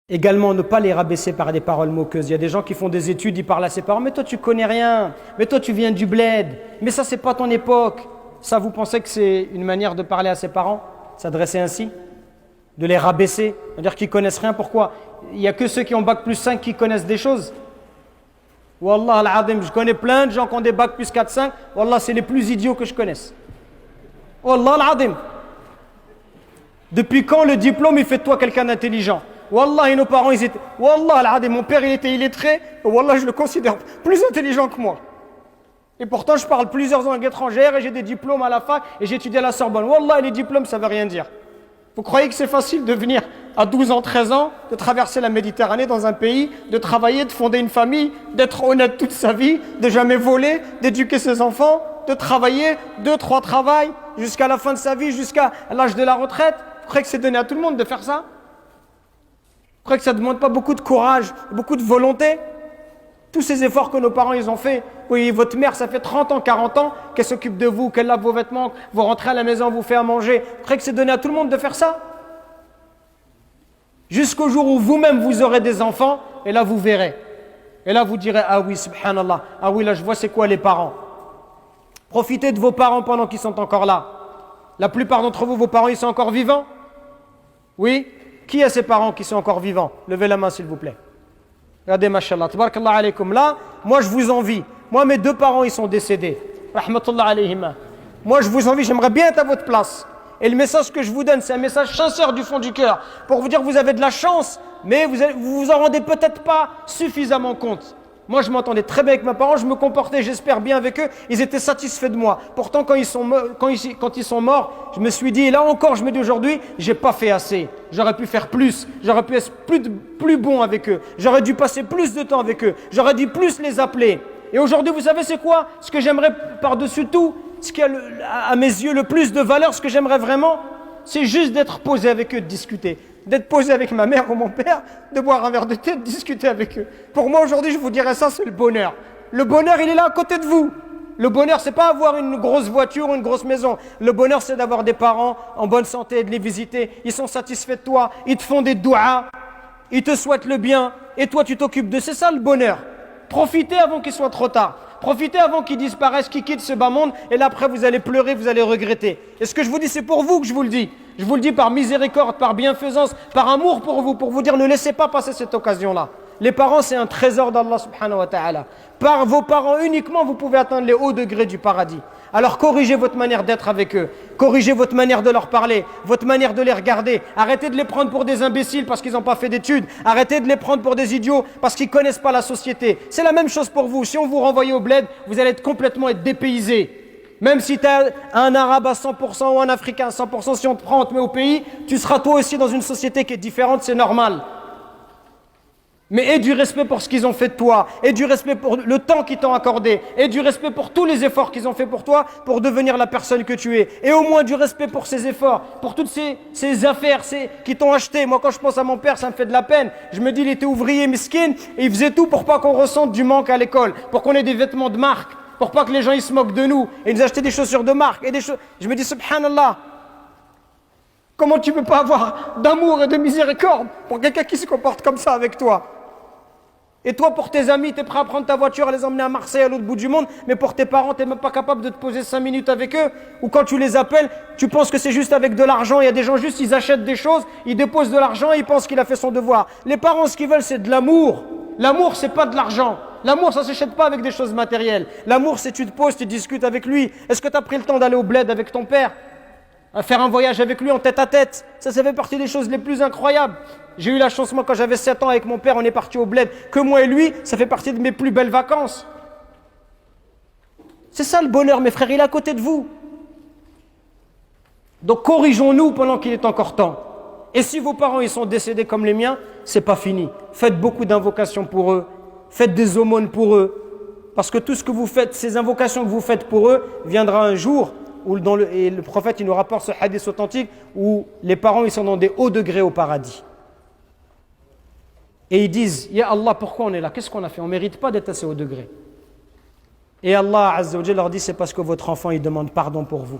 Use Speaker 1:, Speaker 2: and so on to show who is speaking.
Speaker 1: Également, ne pas les rabaisser par des paroles moqueuses. Il y a des gens qui font des études, ils parlent à ses parents. Mais toi, tu connais rien. Mais toi, tu viens du bled. Mais ça, c'est pas ton époque. Ça, vous pensez que c'est une manière de parler à ses parents? S'adresser ainsi? De les rabaisser? C'est-à-dire qu'ils connaissent rien. Pourquoi? Il n'y a que ceux qui ont bac plus 5 qui connaissent des choses. Wallah al-azim, je connais plein de gens qui ont des bac plus 4, 5. Wallah, c'est les plus idiots que je connaisse. Wallah al-azim. Depuis quand le diplôme, il fait de toi quelqu'un d'intelligent? Wallah, et nos parents, ils étaient... Wallah al-azim, mon père, il était illettré. Wallah, je le considère plus intelligent que moi. Et pourtant, je parle plusieurs langues étrangères et j'ai des diplômes à la fac et j'ai étudié à la Sorbonne. Wallah, les diplômes, ça ne veut rien dire. Vous croyez que c'est facile de venir à 12 ans, 13 ans, de traverser la Méditerranée dans un pays, de travailler, de fonder une famille, d'être honnête toute sa vie, de jamais voler, d'éduquer ses enfants, de travailler 2, 3 travails jusqu'à la fin de sa vie, jusqu'à l'âge de la retraite? Vous croyez que c'est donné à tout le monde de faire ça? Vous croyez que ça ne demande pas beaucoup de courage, beaucoup de volonté? Tous ces efforts que nos parents ils ont fait. Oui, votre mère, ça fait 30 ans, 40 ans qu'elle s'occupe de vous, qu'elle lave vos vêtements, vous rentrez à la maison, vous fait à manger. Vous croyez que c'est donné à tout le monde de faire ça? Jusqu'au jour où vous-même vous aurez des enfants, et là vous verrez. Et là vous direz, ah oui, subhanallah, ah oui, là je vois c'est quoi les parents. Profitez de vos parents pendant qu'ils sont encore là. La plupart d'entre vous, vos parents, ils sont encore vivants? Oui? Qui a ses parents qui sont encore vivants? Levez la main s'il vous plaît. Regardez, mashallah, tabarakallah alaykum. Là, moi je vous envie. Moi, mes 2 parents, ils sont décédés. Rahmatullah alayhima. Moi, je vous envie, j'aimerais bien être à votre place. Et le message que je vous donne, c'est un message sincère du fond du cœur. Pour vous dire que vous avez de la chance, mais vous vous en rendez peut-être pas suffisamment compte. Moi, je m'entendais très bien avec mes parents, je me comportais, j'espère, bien avec eux. Ils étaient satisfaits de moi. Pourtant, quand ils sont morts, je me suis dit, et là encore, je me dis aujourd'hui, j'ai pas fait assez. J'aurais pu faire plus. J'aurais pu être plus bon avec eux. J'aurais dû passer plus de temps avec eux. J'aurais dû plus les appeler. Et aujourd'hui, vous savez, c'est quoi? Ce que j'aimerais par-dessus tout, ce qui a à mes yeux le plus de valeur, ce que j'aimerais vraiment, c'est juste d'être posé avec eux, de discuter. D'être posé avec ma mère ou mon père, de boire un verre de thé, de discuter avec eux. Pour moi, aujourd'hui, je vous dirais ça, c'est le bonheur. Le bonheur, il est là à côté de vous. Le bonheur, c'est pas avoir une grosse voiture ou une grosse maison. Le bonheur, c'est d'avoir des parents en bonne santé, de les visiter. Ils sont satisfaits de toi, ils te font des douas, ils te souhaitent le bien, et toi, tu t'occupes d'eux. C'est ça le bonheur. Profitez avant qu'il soit trop tard. Profitez avant qu'ils disparaissent, qu'ils quittent ce bas monde, et là après vous allez pleurer, vous allez regretter. Et ce que je vous dis, c'est pour vous que je vous le dis. Je vous le dis par miséricorde, par bienfaisance, par amour pour vous dire ne laissez pas passer cette occasion-là. Les parents, c'est un trésor d'Allah subhanahu wa ta'ala. Par vos parents uniquement, vous pouvez atteindre les hauts degrés du paradis. Alors corrigez votre manière d'être avec eux. Corrigez votre manière de leur parler, votre manière de les regarder. Arrêtez de les prendre pour des imbéciles parce qu'ils n'ont pas fait d'études. Arrêtez de les prendre pour des idiots parce qu'ils ne connaissent pas la société. C'est la même chose pour vous. Si on vous renvoie au bled, vous allez complètement être dépaysé. Même si tu es un arabe à 100% ou un africain à 100%, si on te prend, on te met au pays, tu seras toi aussi dans une société qui est différente, c'est normal. Mais aie du respect pour ce qu'ils ont fait de toi, aie du respect pour le temps qu'ils t'ont accordé, aie du respect pour tous les efforts qu'ils ont fait pour toi pour devenir la personne que tu es. Et au moins du respect pour ces efforts, pour toutes ces affaires qui t'ont acheté. Moi, quand je pense à mon père, ça me fait de la peine. Je me dis, il était ouvrier miskin et il faisait tout pour pas qu'on ressente du manque à l'école, pour qu'on ait des vêtements de marque, pour pas que les gens ils se moquent de nous. Et ils nous achetaient des chaussures de marque. Je me dis, subhanallah, comment tu peux pas avoir d'amour et de miséricorde pour quelqu'un qui se comporte comme ça avec toi? Et toi, pour tes amis, tu es prêt à prendre ta voiture, à les emmener à Marseille, à l'autre bout du monde, mais pour tes parents, tu n'es même pas capable de te poser 5 minutes avec eux. Ou quand tu les appelles, tu penses que c'est juste avec de l'argent. Il y a des gens juste, ils achètent des choses, ils déposent de l'argent et ils pensent qu'il a fait son devoir. Les parents, ce qu'ils veulent, c'est de l'amour. L'amour, c'est pas de l'argent. L'amour, ça ne s'achète pas avec des choses matérielles. L'amour, c'est tu te poses, tu discutes avec lui. Est-ce que tu as pris le temps d'aller au bled avec ton père? À faire un voyage avec lui en tête à tête? Ça fait partie des choses les plus incroyables. J'ai eu la chance, moi, quand j'avais 7 ans avec mon père, on est parti au bled. Que moi et lui, ça fait partie de mes plus belles vacances. C'est ça le bonheur, mes frères, il est à côté de vous. Donc corrigeons-nous pendant qu'il est encore temps. Et si vos parents ils sont décédés comme les miens, c'est pas fini. Faites beaucoup d'invocations pour eux. Faites des aumônes pour eux. Parce que tout ce que vous faites, ces invocations que vous faites pour eux, viendra un jour où et le prophète il nous rapporte ce hadith authentique où les parents ils sont dans des hauts degrés au paradis. Et ils disent, Ya Allah, pourquoi on est là? Qu'est-ce qu'on a fait? On ne mérite pas d'être assez haut degré. Et Allah Azza wa Jalla leur dit, c'est parce que votre enfant il demande pardon pour vous.